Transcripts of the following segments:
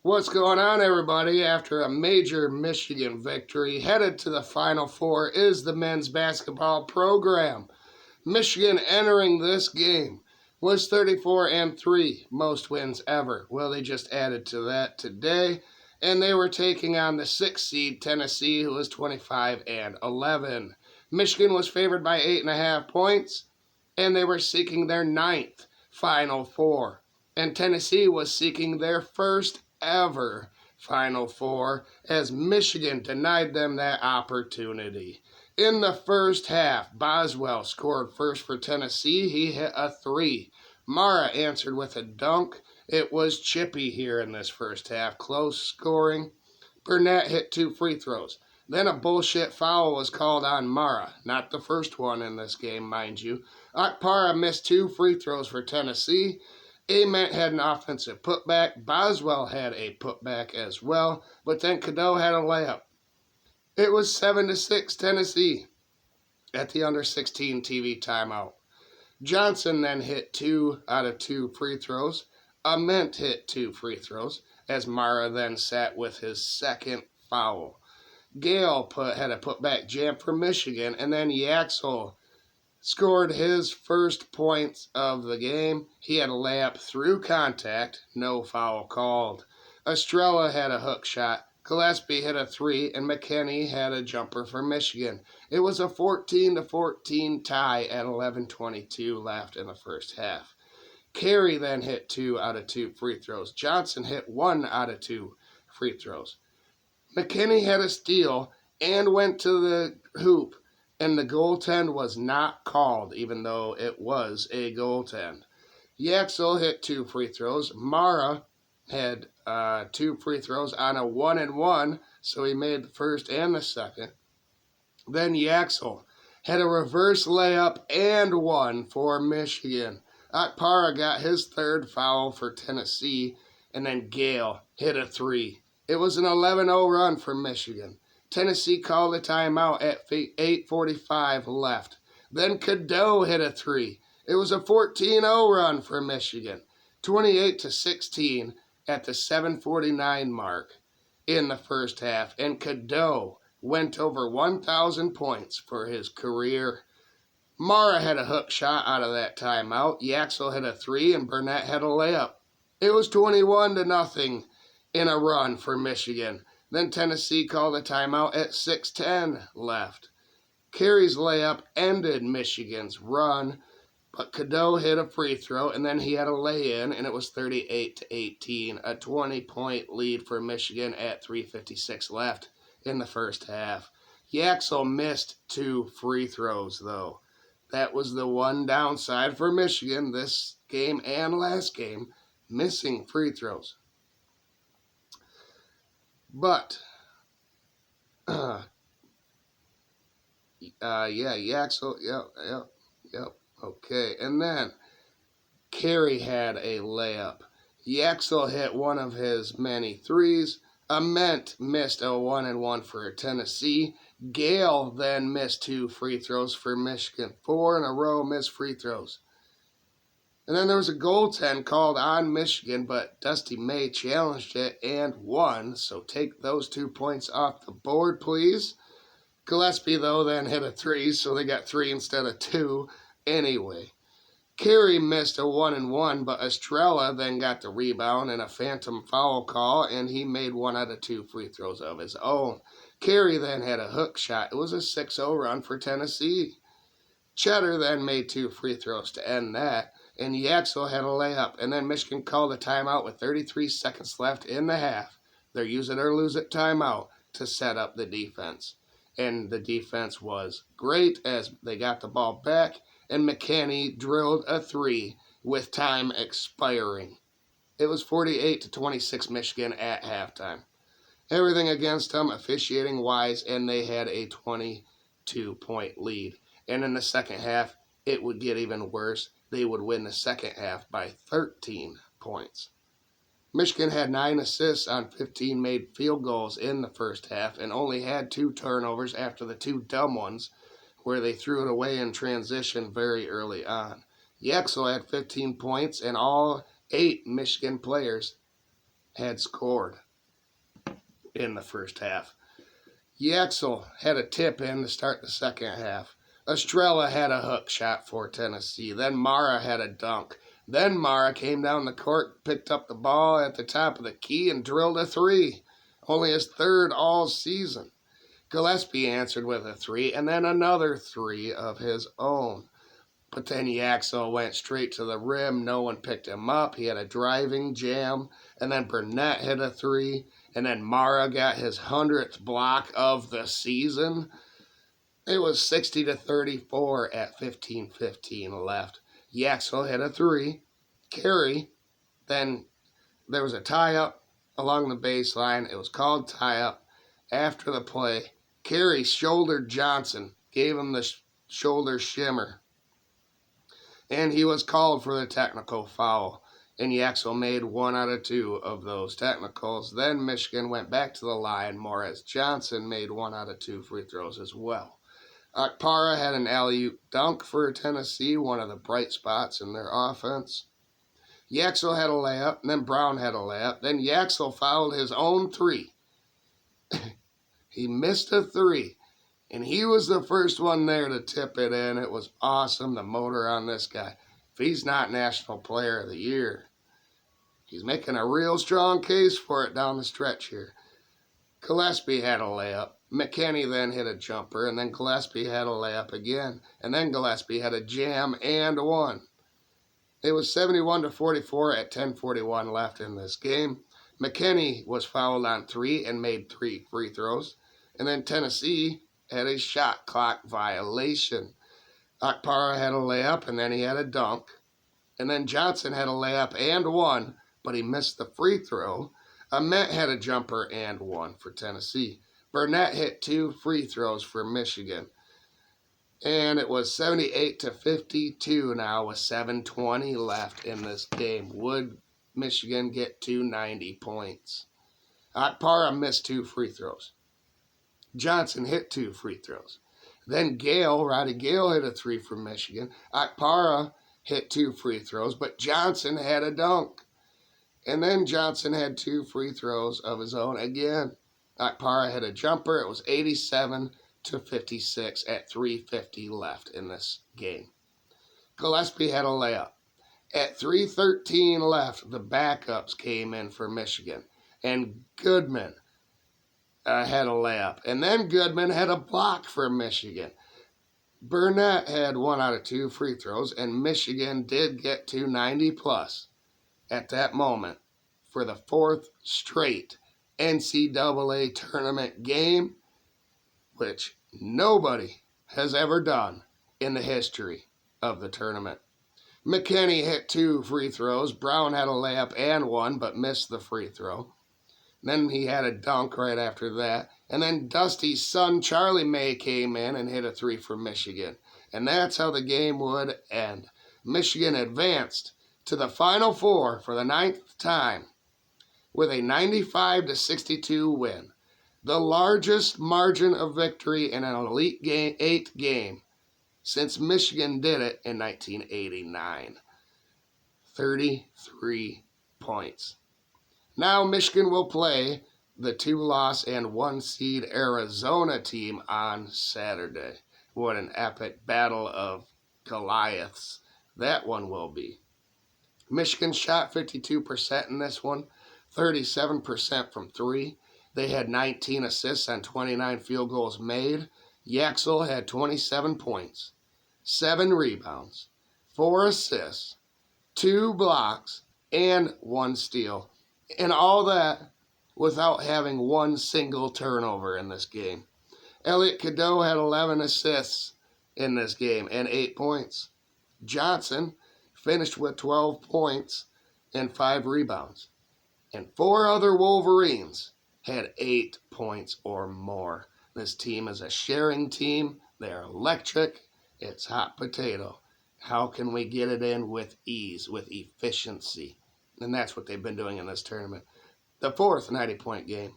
What's going on, everybody? After a major Michigan victory, headed to the Final Four is the men's basketball program. Michigan entering this game was 34-3, most wins ever. Well, they just added to that today, and they were taking on the 6th seed Tennessee, who was 25-11. Michigan was favored by 8.5 points, and they were seeking their 9th Final Four. And Tennessee was seeking their first ever Final Four as Michigan denied them that opportunity. In the first half, Boswell scored first for Tennessee. He hit a three. Mara answered with a dunk. It was chippy here in this first half. Close scoring. Burnett hit 2 free throws. Then a bullshit foul was called on Mara. Not the first one in this game, mind you. Okpara missed 2 free throws for Tennessee. Ament had an offensive putback. Boswell had a putback as well. But then Cadeau had a layup. It was 7-6 Tennessee at the under 16 TV timeout. Johnson then hit 2 out of 2 free throws. Ament hit 2 free throws as Mara then sat with his second foul. Gale had a putback jam for Michigan, and then Yaxel scored his first points of the game. He had a layup through contact, no foul called. Estrella had a hook shot. Gillespie hit a 3, and McKinney had a jumper for Michigan. It was a 14-14 tie at 11:22 left in the first half. Carey then hit 2 out of 2 free throws. Johnson hit 1 out of 2 free throws. McKinney had a steal and went to the hoop, and the goaltend was not called, even though it was a goaltend. Yaxel hit 2 free throws. Mara had 2 free throws on a 1-and-1, so he made the first and the second. Then Yaxel had a reverse layup and one for Michigan. Okpara got his third foul for Tennessee, and then Gale hit a 3. It was an 11-0 run for Michigan. Tennessee called a timeout at 8:45 left. Then Cadeau hit a 3. It was a 14-0 run for Michigan. 28-16 at the 7:49 mark in the first half. And Cadeau went over 1,000 points for his career. Mara had a hook shot out of that timeout. Yaxel hit a 3, and Burnett had a layup. It was 21-0 in a run for Michigan. Then Tennessee called a timeout at 6:10 left. Carey's layup ended Michigan's run, but Cadeau hit a free throw, and then he had a lay-in, and it was 38-18, a 20-point lead for Michigan at 3:56 left in the first half. Yaxel missed 2 free throws, though. That was the one downside for Michigan this game and last game, missing free throws. But, Yaxel, yep, okay. And then Carey had a layup. Yaxel hit one of his many threes. Ament missed a 1-and-1 for Tennessee. Gale then missed 2 free throws for Michigan. 4 in a row missed free throws. And then there was a goaltend called on Michigan, but Dusty May challenged it and won. So take those 2 points off the board, please. Gillespie, though, then hit a 3, so they got 3 instead of 2 anyway. Carey missed a 1-and-1, but Estrella then got the rebound and a phantom foul call, and he made 1 out of 2 free throws of his own. Carey then had a hook shot. It was a 6-0 run for Tennessee. Cheddar then made 2 free throws to end that, and Yaxel had a layup. And then Michigan called a timeout with 33 seconds left in the half. They're use it or lose it timeout to set up the defense. And the defense was great as they got the ball back, and McKinney drilled a 3 with time expiring. It was 48-26 Michigan at halftime. Everything against them officiating-wise, and they had a 22-point lead. And in the second half, it would get even worse. They would win the second half by 13 points. Michigan had 9 assists on 15 made field goals in the first half and only had 2 turnovers after the 2 dumb ones where they threw it away in transition very early on. Yaxel had 15 points, and all 8 Michigan players had scored in the first half. Yaxel had a tip in to start the second half. Estrella had a hook shot for Tennessee. Then Mara had a dunk. Then Mara came down the court, picked up the ball at the top of the key, and drilled a three. Only his third all season. Gillespie answered with a three, and then another three of his own. But then Yaxel went straight to the rim. No one picked him up. He had a driving jam. And then Burnett hit a three. And then Mara got his 100th block of the season. It was 60-34 at 15:15 left. Yaxel hit a three. Carey, then there was a tie-up along the baseline. It was called tie-up. After the play, Carey shouldered Johnson, gave him the shoulder shimmer. And he was called for the technical foul. And Yaxel made 1 out of 2 of those technicals. Then Michigan went back to the line. Morris Johnson made 1 out of 2 free throws as well. Okpara had an alley-oop dunk for Tennessee, one of the bright spots in their offense. Yaxel had a layup, and then Brown had a layup. Then Yaxel fouled his own three. He missed a three. And he was the first one there to tip it in. It was awesome, the motor on this guy. If he's not National Player of the Year, he's making a real strong case for it down the stretch here. Gillespie had a layup. McKinney then hit a jumper, and then Gillespie had a layup again. And then Gillespie had a jam and one. It was 71-44 at 10:41 left in this game. McKinney was fouled on 3 and made 3 free throws. And then Tennessee had a shot clock violation. Okpara had a layup, and then he had a dunk. And then Johnson had a layup and one, but he missed the free throw. Ahmet had a jumper and one for Tennessee. Burnett hit 2 free throws for Michigan. And it was 78-52 now with 7:20 left in this game. Would Michigan get to 90 points? Okpara missed 2 free throws. Johnson hit 2 free throws. Then Roddy Gale hit a 3 for Michigan. Okpara hit 2 free throws, but Johnson had a dunk. And then Johnson had 2 free throws of his own again. Okpara had a jumper. It was 87-56 at 3:50 left in this game. Gillespie had a layup. At 3:13 left, the backups came in for Michigan. And Goodman had a layup. And then Goodman had a block for Michigan. Burnett had 1 out of 2 free throws, and Michigan did get to 90+ at that moment for the 4th straight NCAA tournament game, which nobody has ever done in the history of the tournament. McKinney hit 2 free throws. Brown had a layup and one, but missed the free throw. Then he had a dunk right after that. And then Dusty's son, Charlie May, came in and hit a 3 for Michigan. And that's how the game would end. Michigan advanced to the Final Four for the 9th time with a 95-62 win. The largest margin of victory in an Elite 8 game since Michigan did it in 1989. 33 points. Now Michigan will play the 2-loss and 1-seed Arizona team on Saturday. What an epic battle of Goliaths that one will be. Michigan shot 52% in this one, 37% from 3. They had 19 assists on 29 field goals made. Yaxel had 27 points, 7 rebounds, 4 assists, 2 blocks, and 1 steal. And all that without having 1 single turnover in this game. Elliot Cadeau had 11 assists in this game and 8 points. Johnson finished with 12 points and 5 rebounds. And 4 other Wolverines had 8 points or more. This team is a sharing team. They're electric. It's hot potato. How can we get it in with ease, with efficiency? And that's what they've been doing in this tournament. The 4th 90-point game.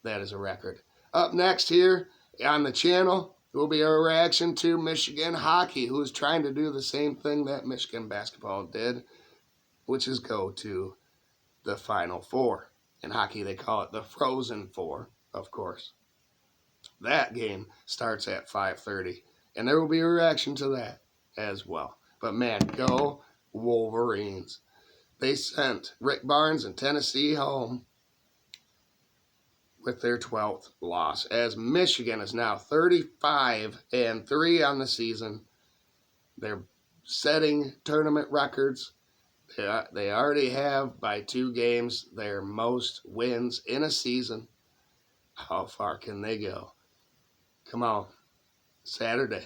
That is a record. Up next here on the channel will be a reaction to Michigan hockey, who is trying to do the same thing that Michigan basketball did, which is go to the Final Four. In hockey, they call it the Frozen Four, of course. That game starts at 5:30, and there will be a reaction to that as well. But man, go Wolverines. They sent Rick Barnes and Tennessee home with their 12th loss, as Michigan is now 35-3 on the season. They're setting tournament records. They already have, by 2 games, their most wins in a season. How far can they go? Come on. Saturday,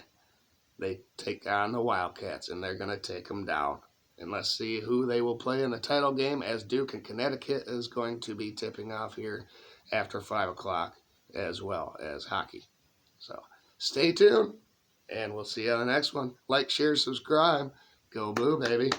they take on the Wildcats, and they're going to take them down. And let's see who they will play in the title game, as Duke and Connecticut is going to be tipping off here after 5 o'clock, as well as hockey. So stay tuned, and we'll see you on the next one. Like, share, subscribe. Go Blue, baby.